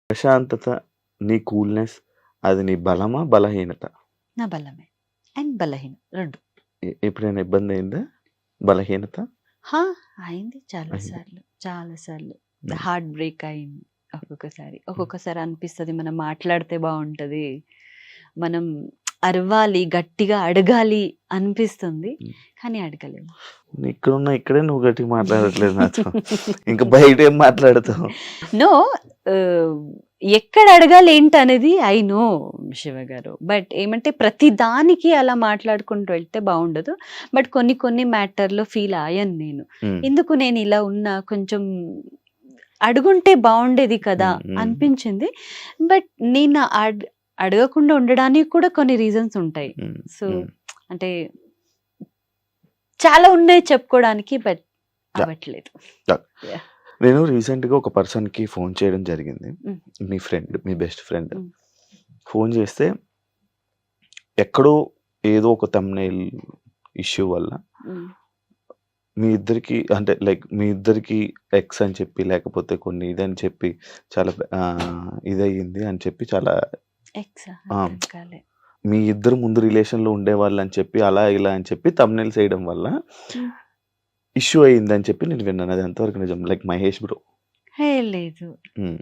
ప్రశాంతత, నీ కూల్‌నెస్ అది నీ బలమా? బలహీనత? నా బలమే అండ్ బలహీన 2. ఎప్పుడైనా ఇబ్బందయిందా? బలహీనత? హా! అయింది చాలా అయిందా? సార్లు. చాలా సార్లు. హ్మ్. హార్ట్ బ్రేక్ అయింది ఒక్కొక్కసారి. ఒక్కొక్కసారి అనిపిస్తది మనం మాట్లాడితే బావుంటది. మనం అరవాలి, గట్టిగా అడగాలి అనిపిస్తుంది. హ్మ్. కానీ అడగలేము. ఇక్కడే నువ్వు గట్టిగా మాట్లాడట్లేదు నాతో. ఇంక బయటేం మాట్లాడతావు? నో ఆహ్, ఎక్కడ అడగాలి ఏంటనేది ఐ నో శివ గారు. బట్ ఏమంటే ప్రతి దానికి అలా మాట్లాడుకుంటూ వెళ్తే బావుండదు. బట్ కొన్ని కొన్ని మ్యాటర్‌లో ఫీల్ అయ్యాను నేను. హ్మ్. ఎందుకు నేను ఇలా ఉన్నా కొంచెం అడుగుంటే బావుండేది కదా హ్మ్. హ్మ్. అనిపించింది. బట్ నేను అడగకుండా ఉండడానికి కూడా కొన్ని రీజన్స్ ఉంటాయి. హ్మ్. సో, హ్మ్. అంటే చాలా ఉన్నాయి చెప్పుకోవడానికి. But yeah! అవ్వట్లేదు. యాహ్! యాహ్! నేను రీసెంట్‌గా ఒక పర్సన్‌కి ఫోన్ చేయడం జరిగింది. హ్మ్. మీ ఫ్రెండ్, మీ బెస్ట్ ఫ్రెండ్. హ్మ్. ఫోన్ చేస్తే ఎక్కడో ఏదో ఒక థంబ్‌నెయిల్ ఇష్యూ వల్ల హ్మ్. మీ ఇద్దరికి అంటే లైక్ మీ ఇద్దరికి ఎక్స్ అని చెప్పి లేకపోతే కొన్ని ఇదని చెప్పి చాలా ఇదయ్యింది అని చెప్పి చాలా ఎక్సా? ఆ! అర్థం కాలే. మీ ఇద్దరు ముందు రిలేషన్‌లో ఉండేవాళ్ళని చెప్పి అలా ఇలా అని చెప్పి థంబ్‌నెయిల్స్ ఎయడం వల్ల హ్మ్. ఇష్యూ అయిందని చెప్పి నేను విన్నాను. అది ఎంతవరకు నిజం? Like Mahesh bro. హే! లేదు. హ్మ్.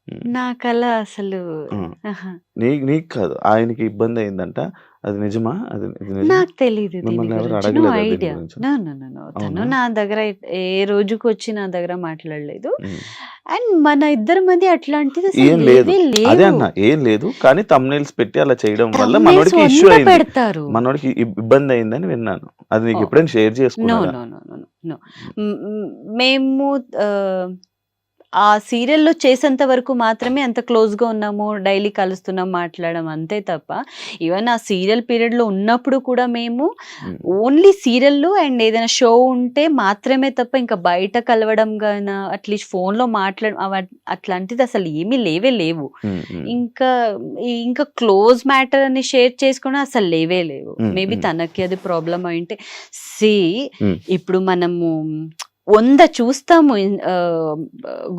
హ్మ్. నాకలా అసలు ఆ! ఆహా! నీకు కాదు. ఆయనకి ఇబ్బందయిందంట. అది నిజమా? ఇది నిజమా? నాకు తెలీదు దీని మిమ్మల్ని ఎవరు గురించి. నో అడగలేదా దీని ఐడియా. గురించి? No, no, no, no. తను అవునా? నా దగ్గర ఏ రోజుకొచ్చి నా దగ్గర మాట్లాడలేదు. హ్మ్. అండ్ మన ఇద్దరి మధ్య అట్లాంటిది అసలు ఏం లేదు. లేవే అదే లేవు. అన్నా. ఏం లేదు. కానీ థంబ్‌నెయిల్స్ పెట్టి అలా చేయడం వల్ల థంబ్‌నెయిల్స్ మనోడికి ఇష్యూ 100 అయింది. పెడతారు. మనోడికి ఇబ్బందయిందని విన్నాను. అది నీకు ఓహ్! ఎప్పుడైనా షేర్ నో, చేసుకున్నారా? No, no, no, no. మేము ఆహ్, ఆ సీరియల్‌లో చేసేంత వరకు మాత్రమే అంత క్లోజ్‌గా ఉన్నాము. డైలీ కలుస్తున్నాం, మాట్లాడడం అంతే తప్ప, ఈవెన్ ఆ సీరియల్ పీరియడ్‌లో ఉన్నప్పుడు కూడా మేము హ్మ్. ఓన్లీ సీరియల్‌లో అండ్ ఏదైనా షో ఉంటే మాత్రమే తప్ప ఇంకా బయట కలవడం గాన అట్లీస్ట్ ఫోన్‌లో మాట్లాడడం అట్లాంటిది అసలు ఏమీ లేవే లేవు. హ్మ్. హ్మ్. ఇంకా ఇంకా క్లోజ్ మ్యాటర్ అని షేర్ చేసుకోవడం అసలు లేవే లేవు. హ్మ్. మేబీ హ్మ్. తనకి అది ప్రాబ్లమ్ అయ్యుంటే సీ హ్మ్. ఇప్పుడు మనము 100 చూస్తాము.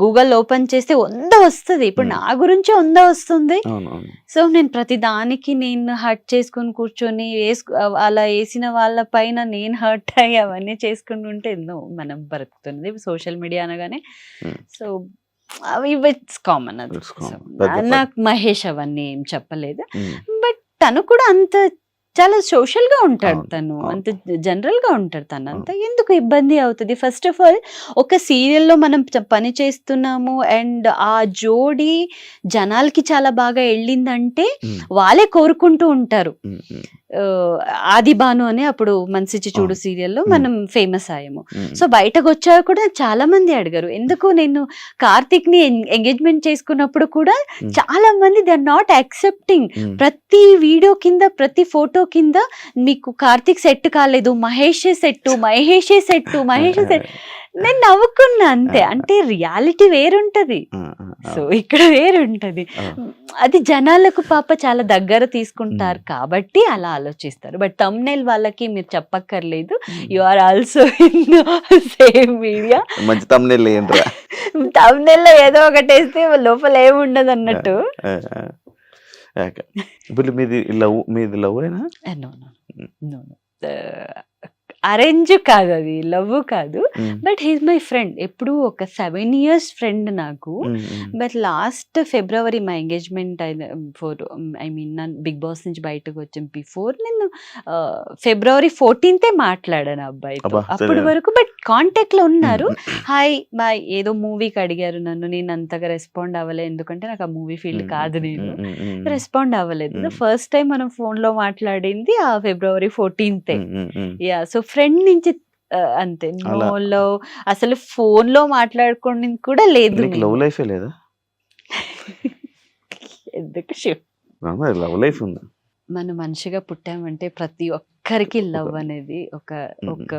గూగుల్ ఓపెన్ చేస్తే 100 వస్తది. ఇప్పుడు హ్మ్. నా గురించే 100 వస్తుంది. అవునవును. సో, నేను ప్రతి దానికి నేను హర్ట్ చేసుకొని కూర్చొని అలా ఏసిన వాళ్ళ పైన నేను హర్ట్ అయ్యి అవన్నీ చేసుకుంటుంటే ఎన్నో మనం బ్రతుకుతున్నది సోషల్ మీడియా అనగానే. హ్మ్. సో, అవి ఇట్స్ కామన్ అది. It's so, common. పెద్ద నాకు మహేష్ అవన్నీ ఏం చెప్పలేదు. హ్మ్. బట్ తను కూడా అంత చాలా సోషల్‌గా ఉంటాడు అవును. తను. అవును. అంత జనరల్‌గా ఉంటాడు తను. అంత అవును. ఎందుకు ఇబ్బంది అవుతది? ఫస్ట్ ఆఫ్ ఆల్ ఒక సీరియల్‌లో మనం పని చేస్తున్నాము అండ్ ఆ జోడీ జనాలకి చాలా బాగా ఎళ్ళిందంటే హ్మ్. వాళ్ళే కోరుకుంటూ ఉంటారు. హ్మ్. హ్మ్. ఆది భాను అని అప్పుడు 'మనసిచ్చి చూడు' అవును. సీరియల్‌లో హ్మ్. మనం ఫేమస్ అయ్యాము. హ్మ్. సో, బయటకొచ్చాక కూడా చాలా మంది అడిగారు. ఎందుకు నేను కార్తీక్‌ని ఎంగేజ్‌మెంట్ చేసుకున్నప్పుడు కూడా హ్మ్. చాలా మంది దే ఆర్ నాట్ యాక్సెప్టింగ్. హ్మ్. ప్రతి వీడియో కింద, ప్రతి ఫోటో కింద మీకు కార్తీక్ సెట్ కాలేదు. మహేషే సెట్టు, మహేషే సెట్టు, మహేషే సెట్. నేను నవ్వుకున్నా అంతే. అంటే రియాలిటీ వేరుంటది. ఆ! ఆ! సో, అవును. ఇక్కడ వేరుంటది. అవును. అది జనాలకు చాలా దగ్గర హ్మ్. తీసుకుంటారు కాబట్టి అలా ఆలోచిస్తారు. బట్ థంబ్‌నెయిల్ వాళ్ళకి మీరు చెప్పక్కర్లేదు. హ్మ్. You are also in same media. మంచి థంబ్‌నెయిల్ ఎయండ్రా. థంబ్‌నెయిల్‌లో ఏదో ఒకటేస్తే లోపల ఆ! ఏముండదన్నట్టు. ఆ! ఆ! ఓకే. ఇప్పుడు మీది లవ్వేనా? నో, నో, హ్మ్. No, no. అరేంజ్ కాదది. లవ్ కాదు. హ్మ్. But he is my friend. ఎప్పుడూ ఒక 7 ఇయర్స్ ఫ్రెండ్ నాకు. హ్మ్. హ్మ్. బట్ లాస్ట్ ఫిబ్రవరి మా ఎంగేజ్‌మెంట్ అయిన ఐ మీన్ నన్ను 'బిగ్ బాస్' నుంచి బయటకొచ్చిన బిఫోర్ నేను ఫిబ్రవరి 14థే మాట్లాడాను ఆ అబ్బాయితో. అబ్బా! అప్పటి వరకు బట్ కాంటాక్ట్‌లో హ్మ్. ఉన్నారు. హ్మ్. హాయ్, బాయ్ ఏదో మూవీకి అడిగారు నన్ను. నేను అంతగా రెస్పాండ్ అవ్వలేదు. ఎందుకంటే నాకు ఆ మూవీ ఫీల్డ్ హ్మ్. కాదు నేను. హ్మ్. హ్మ్. హ్మ్. రెస్పాండ్ అవ్వలేదు. హ్మ్. ఫస్ట్ టైమ్ మనం ఫోన్‌లో మాట్లాడింది ఆ ఫిబ్రవరి 14థే. హ్మ్. హ్మ్. హ్మ్. యాహ్! సో, ఫ్రెండ్ నుంచి అంతే. నో అలా లవ్. అసలు ఫోన్‌లో మాట్లాడుకోనిది కూడా లేదు నీకు లవ్ మేము. లైఫే లేదా? ఎందుకు శివ్? మరి లవ్ లైఫ్ ఉందా? మనం మనిషిగా పుట్టామంటే ప్రతి ఒక్కరికి ఒక లవ్ అనేది ఒక హ్మ్. ఒక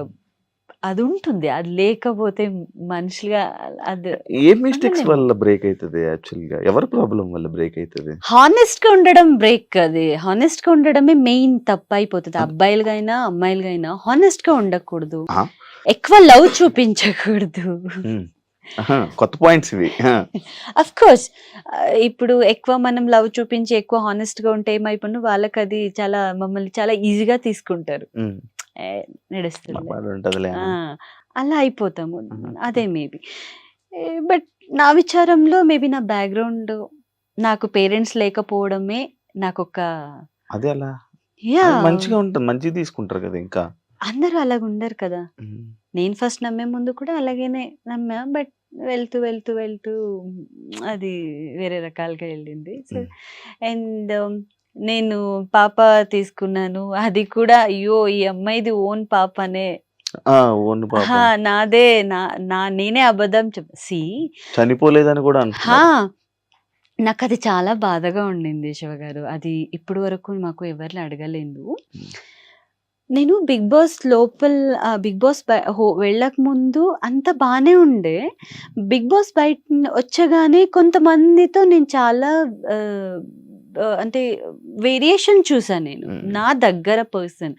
అదుంటుంది. అది లేకపోతే మనుషులుగా అది ఏ మిస్టేక్స్ ఉండలేము. వల్ల బ్రేక్ అయితది యాక్చువల్‌గా? ఎవరి ప్రాబ్లమ్ వల్ల బ్రేక్ అయితది? హానెస్ట్‌గా ఉండడం బ్రేక్ అది. హానెస్ట్‌గా ఉండడమే మెయిన్ తప్పయిపోతది. అంటే అబ్బాయిలుగైనా, అమ్మాయిలుగైనా హానెస్ట్‌గా ఉండకూడదు. ఆ! ఎక్కువ లవ్ చూపించకూడదు. హ్మ్. కొత్త పాయింట్స్ ఇవి. అఫ్ కోర్స్ ఇప్పుడు ఎక్కువ మనం లవ్ చూపించి ఎక్కువ హానెస్ట్ గా ఉంటే ఏమైపోయినా వాళ్ళకి అది చాలా మమ్మల్ని చాలా ఈజీగా తీసుకుంటారు. ఏ, నడుస్తుంది ఉంటదిలే ఆ, అలా అయిపోతాము. అదే మేబీ. బట్ నా విచారంలో మేబీ నా బ్యాక్గ్రౌండ్ నాకు పేరెంట్స్ లేకపోవడమే నాకు ఒక అదే అలా యా మంచిగా ఉంటుంది, మంచిగా తీసుకుంటారు కదా ఇంకా. అందరూ అలాగ ఉండరు కదా. నేను ఫస్ట్ నమ్మే ముందు కూడా అలాగేనే నమ్మా. బట్ వెళ్తూ వెళ్తూ వెళ్తూ అది వేరే రకాలుగా వెళ్ళింది. సో అండ్ నేను పాప తీసుకున్నాను. అది కూడా అయ్యో ఈ అమ్మాయిది ఓన్ పాపనే. ఓన్ పాప నాదే నేనే అబద్ధం చనిపోలేదని కూడా అంటున్నారు. నాకు అది చాలా బాధగా ఉండింది శివ గారు. అది ఇప్పుడు వరకు మాకు ఎవరిని అడగలేదు. నేను బిగ్ బాస్ బిగ్ బాస్ వెళ్ళక ముందు అంత బానే ఉండే. బిగ్ బాస్ బయట వచ్చగానే కొంతమందితో నేను చాలా అంటే వేరియేషన్ చూసాను నేను. నా దగ్గర పర్సన్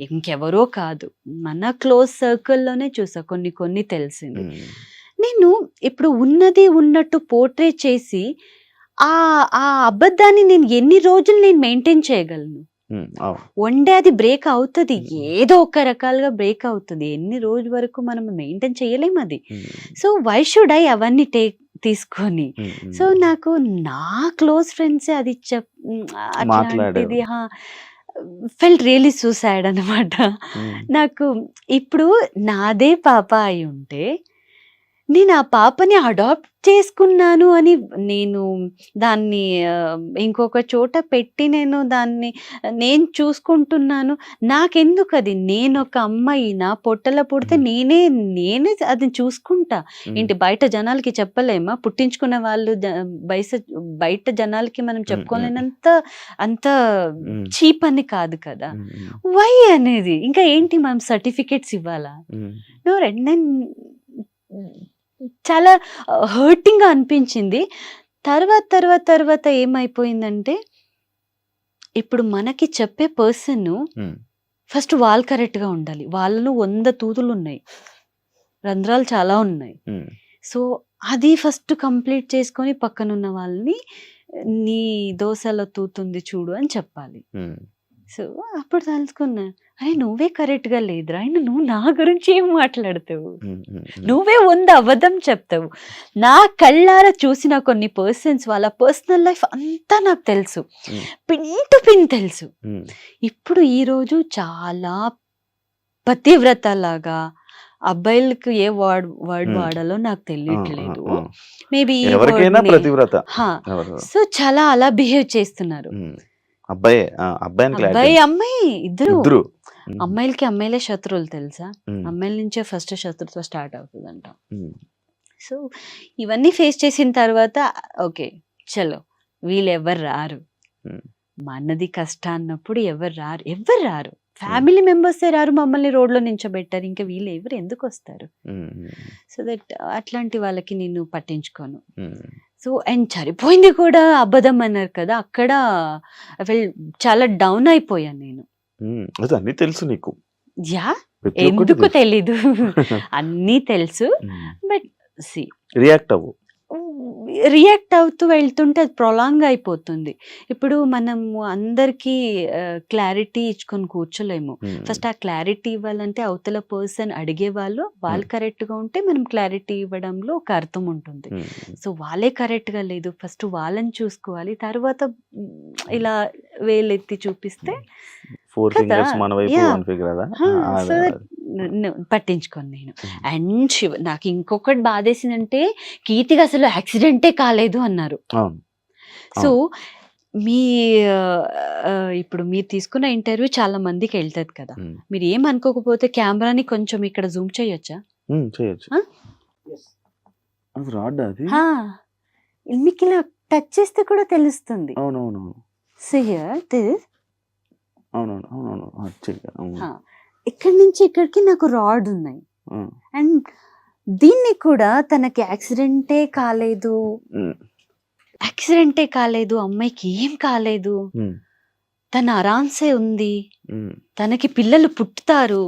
ఇంకెవరో కాదు, మన క్లోజ్ సర్కిల్లోనే చూసా. కొన్ని తెలిసింది. నేను ఇప్పుడు ఉన్నది ఉన్నట్టు పోర్ట్రేట్ చేసి ఆ అబద్ధాన్ని నేను ఎన్ని రోజులు నేను మెయింటైన్ చేయగలను? వన్ డే అది బ్రేక్ అవుతుంది, ఏదో ఒక రకాలుగా బ్రేక్ అవుతుంది. ఎన్ని రోజుల వరకు మనం మెయింటైన్ చేయలేము అది. సో వై షుడ్ ఐ అవన్నీ తీసుకొని? సో నాకు నా క్లోజ్ ఫ్రెండ్సే అది అట్లాంటిది ఫెల్ట్ రియలీ సూసైడ్ అనమాట. నాకు ఇప్పుడు నాదే పాప అయి ఉంటే నేను ఆ పాపని అడాప్ట్ చేసుకున్నాను అని నేను దాన్ని ఇంకొక చోట పెట్టి నేను చూసుకుంటున్నాను. నాకెందుకు అది? నేను ఒక అమ్మాయి నా పొట్టలో పుడితే నేనే అది చూసుకుంటా. ఏంటి బయట జనాలకి చెప్పలేమా? పుట్టించుకున్న వాళ్ళు బయట జనాలకి మనం చెప్పుకోలేనంత అంత చీప్ అని కాదు కదా. వై అనేది ఇంకా ఏంటి మనం సర్టిఫికేట్స్ ఇవ్వాలా? నేను చాలా హర్టింగ్ గా అనిపించింది. తర్వాత ఏమైపోయిందంటే ఇప్పుడు మనకి చెప్పే పర్సన్ ఫస్ట్ వాళ్ళు కరెక్ట్ గా ఉండాలి. వాళ్ళలో 100 తూతులు ఉన్నాయి, రంధ్రాలు చాలా ఉన్నాయి. సో అది ఫస్ట్ కంప్లీట్ చేసుకొని పక్కనున్న వాళ్ళని నీ దోశలో తూతుంది చూడు అని చెప్పాలి. సో అప్పుడు తెలుసుకున్నా, అరే నువ్వే కరెక్ట్ గా లేదురా, నువ్వు నా గురించి ఏం మాట్లాడతావు? నువ్వే 100 అబద్ధం చెప్తావు. నా కళ్ళారా చూసిన కొన్ని పర్సన్స్ వాళ్ళ పర్సనల్ లైఫ్ అంతా నాకు తెలుసు, పిన్ టు పిన్ తెలుసు. ఇప్పుడు ఈ రోజు చాలా పతివ్రత లాగా అబ్బాయిలకు ఏ వర్డ్ వాడాలో నాకు తెలియట్లేదు. మేబీ సో చాలా అలా బిహేవ్ చేస్తున్నారు. అబ్బాయి అమ్మాయి ఇద్దరు. అమ్మాయిలకి అమ్మాయిలే శత్రువులు తెలుసా? అమ్మాయిల నుంచే ఫస్ట్ శత్రుత్వం స్టార్ట్ అవుతుందంట. సో ఇవన్నీ ఫేస్ చేసిన తర్వాత ఓకే చలో వీళ్ళు ఎవరు రారు, మనది కష్టం అన్నప్పుడు ఎవరు రారు. ఫ్యామిలీ మెంబర్సే రారు, మమ్మల్ని రోడ్లో నించోబెట్టారు, ఇంకా వీళ్ళు ఎవరు ఎందుకు వస్తారు? సో దట్ అట్లాంటి వాళ్ళకి నేను పట్టించుకోను. సో అండ్ సరిపోయింది కూడా అబద్ధం అన్నారు కదా, అక్కడ చాలా డౌన్ అయిపోయాను నేను. అన్నీ తెలుసు నీకు? యా, ఎందుకు తెలీదు, అన్నీ తెలుసు. బట్ రియాక్ట్ అవుతూ వెళ్తుంటే అది ప్రొలాంగ్ అయిపోతుంది. ఇప్పుడు మనము అందరికీ క్లారిటీ ఇచ్చుకొని కూర్చోలేము. ఫస్ట్ ఆ క్లారిటీ ఇవ్వాలంటే అవతల పర్సన్ అడిగే వాళ్ళు కరెక్ట్ గా ఉంటే మనం క్లారిటీ ఇవ్వడంలో ఒక అర్థం ఉంటుంది. సో వాళ్ళే కరెక్ట్ గా లేదు, ఫస్ట్ వాళ్ళని చూసుకోవాలి, తర్వాత ఇలా వేలెత్తి చూపిస్తే పట్టించుకోను నేను. అండ్ నాకు ఇంకొకటి బాధేసిందంటే కీర్తికి అసలు యాక్సిడెంటే కాలేదు అన్నారు. సో ఇప్పుడు మీరు తీసుకున్న ఇంటర్వ్యూ చాలా మందికి వెళ్తుంది కదా, మీరు ఏమనుకోకపోతే కెమెరాని కొంచెం ఇక్కడ జూమ్ చేయొచ్చా? మీకు ఇలా టచ్ చేస్తే కూడా తెలుస్తుంది. ఇక్కడి నుంచి ఇక్కడికి నాకు రాడ్ ఉన్నాయి. అండ్ దీన్ని కూడా తనకి యాక్సిడెంటే కాలేదు, అమ్మాయికి ఏం కాలేదు, తన ఆరాంసే ఉంది, తనకి పిల్లలు పుట్టుతారు.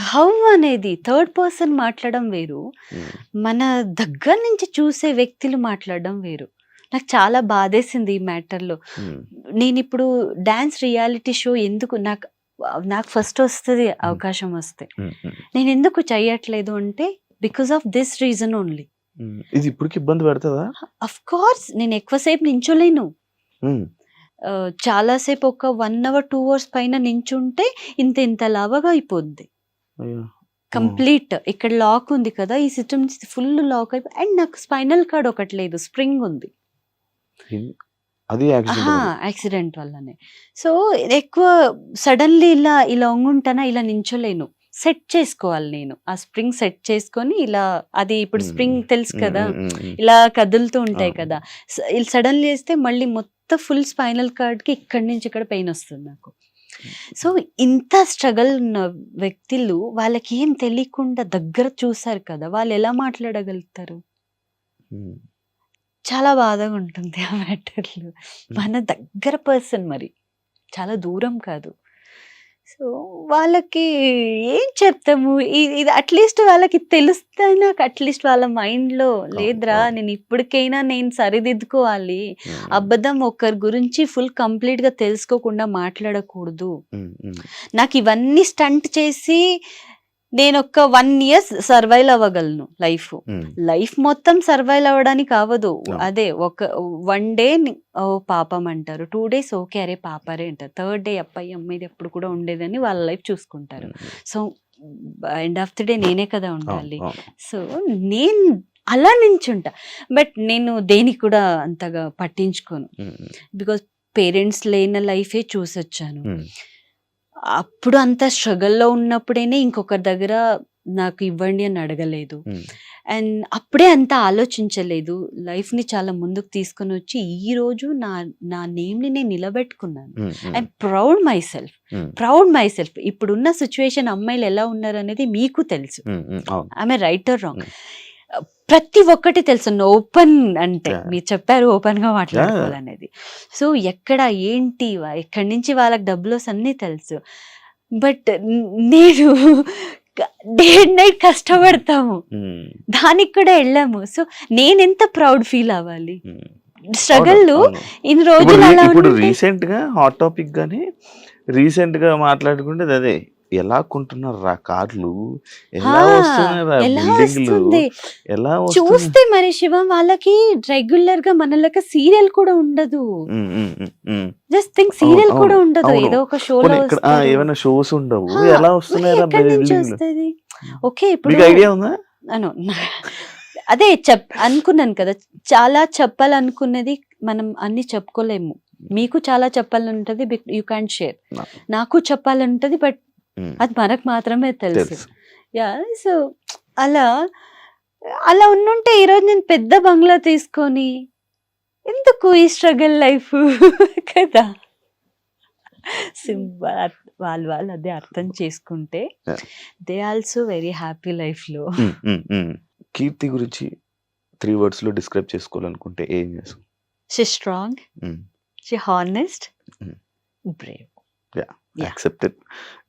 హౌ అనేది థర్డ్ పర్సన్ మాట్లాడడం వేరు. హ్మ్. మన దగ్గర నుంచి చూసే వ్యక్తులు మాట్లాడడం వేరు. నాకు చాలా బాధేసింది ఈ మ్యాటర్‌లో. హ్మ్. నేనిప్పుడు డాన్స్ రియాలిటీ షో ఎందుకు నాకు ఫస్ట్ వస్తది హ్మ్. అవకాశం వస్తే. హ్మ్. హ్మ్. నేనెందుకు చెయ్యట్లేదు అంటే because of this reason only. హ్మ్. ఇది ఇప్పటికి ఇబ్బంది పెడతదా? ఆఫ్ కోర్స్ నేను ఎక్కువ సేపు నించోలేను. హ్మ్. చాలా సేపు ఒక 1 అవర్, 2 అవర్స్ పైన నించుంటే ఇంత లావుగా అయిపోద్ది. అయ్యో! హ్మ్. కంప్లీట్. ఇక్కడ లాక్ ఉంది కదా! ఈ సిస్టమ్ ఫుల్ లాక్ అయిపోయి అండ్ నాకు స్పైనల్ కార్డ్ ఒకటి లేదు. స్ప్రింగ్ ఉంది. ఇన్ అది యాక్సిడెంట్ అహా! వల్ల. యాక్సిడెంట్ వల్లనే. సో, ఎక్కువ సడెన్‌లీ ఇలా ఒంగుంటానా, ఇలా నించోలేను. సెట్ చేసుకోవాలి నేను. ఆ స్ప్రింగ్ సెట్ చేసుకొని ఇలా అది ఇప్పుడు హ్మ్. స్ప్రింగ్ తెలుసు హ్మ్. కదా! హ్మ్. హ్మ్. హ్మ్. ఇలా కదులుతూ ఉంటాయి అవును. కదా! ఇలా సడెన్‌లీ ఏస్తే మళ్ళీ మొత్తం ఫుల్ స్పైనల్ కార్డ్‌కి ఇక్కడి నుంచి ఇక్కడ పెయినొస్తుంది నాకు. సో, ఇంత స్ట్రగల్ ఉన్న వ్యక్తులు వాళ్ళకేం తెలియకుండా దగ్గర చూసారు కదా! వాళ్ళెలా మాట్లాడగలుగుతారు? హ్మ్. చాలా బాధగా ఉంటుంది ఆ మ్యాటర్‌లో. హ్మ్. మన దగ్గర పర్సన్ మరి. చాలా దూరం కాదు. సో, వాళ్ళకి ఏం చెప్తాము? ఇది అట్‌లీస్ట్ వాళ్ళకి తెలిస్తే నాకు అట్‌లీస్ట్ వాళ్ళ మైండ్‌లో అవును. లేదురా అవును. నేను ఇప్పటికైనా నేను సరిదిద్దుకోవాలి. హ్మ్. అబద్ధం ఒకరి గురించి ఫుల్ కంప్లీట్‌గా తెలుసుకోకుండా మాట్లాడకూడదు. హ్మ్. హ్మ్. నాకివన్నీ స్టంట్ చేసి నేనొక 1 ఇయర్ సర్వైవ్ అవ్వగలను లైఫ్. హ్మ్. లైఫ్ మొత్తం సర్వైవ్ అవ్వడానికి అవ్వదు. అవును. అదే ఒక 1 డే ఓహ్! పాపం అంటారు. 2 డేస్ ఓకే. అరే పాపరే అంటారు. థర్డ్ డే అబ్బా! ఈ అమ్మాయిది ఎప్పుడు కూడా ఉండేదని వాళ్ళ లైఫ్ చూసుకుంటారు. హ్మ్. So, end of the day నేనే కదా అవును. ఉండాలి. అవును. సో, నేను అలా నించుంటా. బట్ నేను దేనికి కూడా అంతగా పట్టించుకోను. హ్మ్. హ్మ్. బికాజ్ పేరెంట్స్ లేని లైఫే చూసొచ్చాను. హ్మ్. అప్పుడు అంత స్ట్రగల్‌లో ఉన్నప్పుడేనే ఇంకొకరి దగ్గర నాకు ఇవ్వండి అని అడగలేదు. హ్మ్. అండ్ అప్పుడే అంత ఆలోచించలేదు. లైఫ్‌ని చాలా ముందుకు తీసుకొనొచ్చి ఈరోజు నా నేమ్‌ని నేను నిలబెట్టుకున్నాను. హ్మ్. హ్మ్. I'm proud myself. Hmm. Proud myself. ఇప్పుడున్న సిట్యుయేషన్ అమ్మాయిలు ఎలా ఉన్నారనేది మీకు తెలుసు. హ్మ్. హ్మ్. అవును. I'm a right or wrong? హ్మ్. ప్రతి ఒక్కటి తెలుసు. ఓపెన్ అంటే యాహ్! మీరు చెప్పారు ఓపెన్‌గా యాహ్! మాట్లాడుకోవాలనేది. సో, ఎక్కడ ఏంటి ఎక్కడి నుంచి వాళ్ళకి డబ్బులొస్తాయి అన్నీ తెలుసు. బట్ నేను క డే అండ్ నైట్ కష్టపడతాము. హ్మ్. దానికి కూడా ఎళ్ళాము. సో, నేనెంత ప్రౌడ్ ఫీల్ అవ్వాలి. హ్మ్. అవును. స్ట్రగల్‌లు అవును. ఇన్ని రోజులు అలా ఇప్పుడు ఉండుంటే రీసెంట్‌గా హాట్ టాపిక్ గాని రీసెంట్‌గా మాట్లాడుకునేది అదే. ఎలా కొంటున్నార్రా కార్లు? ఆ! ఎలా వస్తున్నాయిరా ఎలా బిల్డింగ్‌లు? వస్తుంది? ఎలా వస్తున్నాయి? చూస్తే మరి శివ వాళ్ళకి రెగ్యులర్‌గా మన లెక్క సీరియల్ కూడా ఉండదు. హ్మ్. హ్మ్. హ్మ్. హ్మ్. జస్ట్ థింక్ అవును. సీరియల్ అవును. కూడా ఉండదు. అవును. ఏదో ఒక షోలో పోనీ ఇక్కడ వస్తారు. ఏమైనా షోస్ ఉండవు. ఆ! ఎలా మరి వస్తున్నాయిరా ఎక్కడి నుంచి బిల్డింగ్‌లు? వస్తది? హ్మ్. ఓకే. ఇప్పుడు మీకు ఐడియా ఉందా? అను అదే అనుకున్నాను కదా! చాలా చెప్పాలనుకున్నది మనం అన్నీ చెప్పుకోలేము. మీకు చాలా చెప్పాలనుంటది. You can't share. నా నాకు చెప్పాలనుంటది. బట్ హ్మ్. అది మనకు మాత్రమే తెలుసు. తెలుసు. యాహ్! సో, అలా, అలా ఉండుంటే ఈరోజు నేను పెద్ద బంగ్లా తీసుకొని ఎందుకు ఈ స్ట్రగల్ లైఫ్ కదా! వాళ్ళు అదే అర్థం చేసుకుంటే yeah! They also very happy లైఫ్‌లో. హ్మ్. హ్మ్. హ్మ్. కీర్తి గురించి 3 వర్డ్స్‌లో డిస్క్రైబ్ చేసుకోవాలనుకుంటే ఏం చేస్తావు? షీ స్ట్రాంగ్, హ్మ్. షీ హానెస్ట్, హ్మ్. Brave. Yeah! Yeah! Accepted.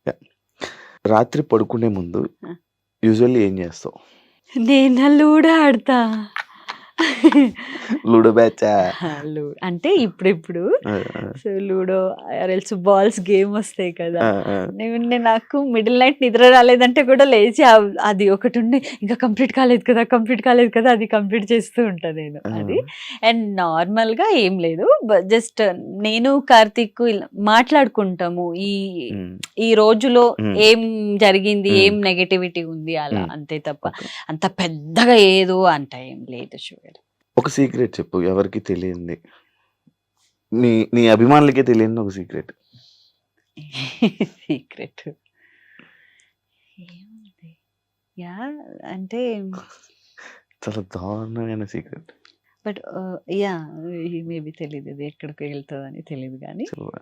Yeah! రాత్రి పడుకునే ముందు ఆ! యూజువల్లీ ఏం చేస్తావు? నేను లూడో ఆడతా. లూడో బ్యాచా? అంటే ఇప్పుడిప్పుడు. ఆ! ఆ! So, ludo else balls game వస్తాయి కదా! ఆ! ఆ! నాకు మిడిల్ నైట్ నిద్ర రాలేదంటే కూడా లేచి అది ఒకటుండి ఇంకా కంప్లీట్ కాలేదు కదా! అది కంప్లీట్ చేస్తూ ఉంటా నేను ఆ! అది. అండ్ నార్మల్‌గా ఏం లేదు. జస్ట్ నేను, కార్తీక్ ఇలా మాట్లాడుకుంటాము. హ్మ్. ఈ రోజులో హ్మ్. ఏం జరిగింది? హ్మ్. ఏం నెగటివిటీ ఉంది అలా హ్మ్. అంతే తప్ప ఓకే. అంత పెద్దగా ఏదో అంత ఏం లేదు షుగర్. ఒక సీక్రెట్ చెప్పు ఎవరికీ తెలియనిది. నీ అభిమానులకే తెలియని ఒక సీక్రెట్. సీక్రెట్ ఏముంది? యాహ్! అంటే చాలా దారుణమైన సీక్రెట్. But yeah! మేబీ తెలీదు. ఇది ఎక్కడికి వెళ్తదని తెలీదు గానీ చెప్పవా?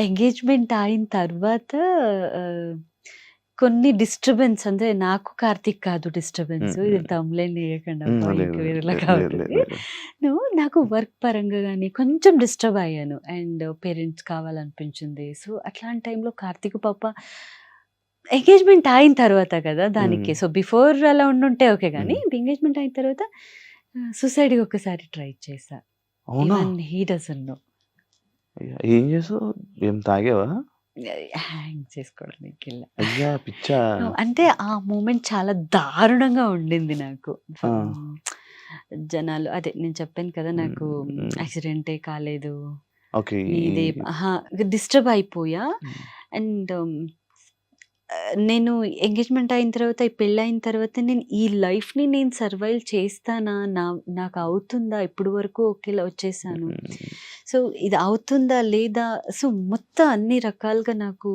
ఎంగేజ్‌మెంట్ అయిన తర్వాత ఆహ్, కొన్ని డిస్టర్బెన్స్ అంటే నాకు కార్తీక్ కాదు డిస్టర్బెన్స్. ఇది హ్మ్. తమ్ముళ్ళని వేయకండి హ్మ్. అబ్బా! లేదు. ఇంక లేదు. వేరేలాగా లేదు. లేదు. అవుతది. లేదు. నాకు వర్క్ పరంగా గాని కొంచెం డిస్టర్బ్ అయ్యాను. And parents కావాలనిపించింది. సో, అట్లాంటి టైంలో కార్తీక్ పాప ఎంగేజ్‌మెంట్ అయిన తర్వాత కదా! హ్మ్. దానికి. సో, బిఫోర్ అలా ఉండుంటే ఓకే గానీ, హ్మ్. ఎంగేజ్‌మెంట్ అయిన తర్వాత సూసైడ్‌కి ఒక్కసారి ట్రై చేశా. అవునా? Even he doesn't know. అయ్యా! ఏం చేసావు? ఏం తాగావా? హ్యాంగ్ చేసుకోవడానికెళ్ళా. అయ్యా! పిచ్చా! అంటే ఆ మూమెంట్ చాలా దారుణంగా ఉండింది నాకు. ఆ! జనాలు అదే నేను చెప్పాను కదా! హ్మ్. నాకు హ్మ్. యాక్సిడెంటే కాలేదు. ఓకే. ఈ నీదే అహా! డిస్టర్బ్ అయిపోయా. హ్మ్. అండ్ నేను ఎంగేజ్‌మెంట్ అయిన తర్వాత, ఈ పెళ్లయిన తర్వాత నేను ఈ లైఫ్‌ని నేను సర్వైవ్ చేస్తానా? నాకు అవుతుందా? ఇప్పటి వరకు ఒకేలా వచ్చేసాను. హ్మ్. సో, ఇది అవుతుందా? లేదా? సో, మొత్తం అన్ని రకాలుగా నాకు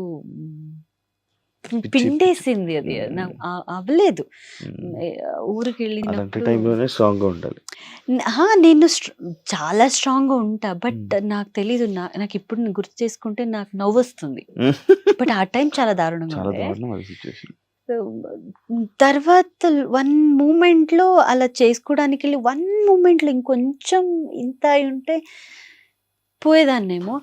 పిచ్చి, పిచ్చి. పిండేసింది అది. హ్మ్. అవ్వలేదు. హ్మ్. అలాంటి ఊరికెళ్ళినప్పుడు టైంలోనే స్ట్రాంగ్‌గా ఉండాలి. నేను చాలా స్ట్రాంగ్‌గా ఉంటా. బట్ హ్మ్. నాకు తెలీదు. నాకిప్పుడు నేను గుర్తు చేసుకుంటే నాకు నవ్వొస్తుంది. బట్ ఆ టైం చాలా దారుణంగా చాలా ఉండే. దారుణం అది సిట్యుయేషన్. సో, తర్వాత వన్ మూమెంట్‌లో అలా చేసుకోవడానికెళ్ళి, వన్ మూమెంట్‌లో ఇంకొంచెం ఇంత అయ్యుంటే పోయేదాన్నేమో.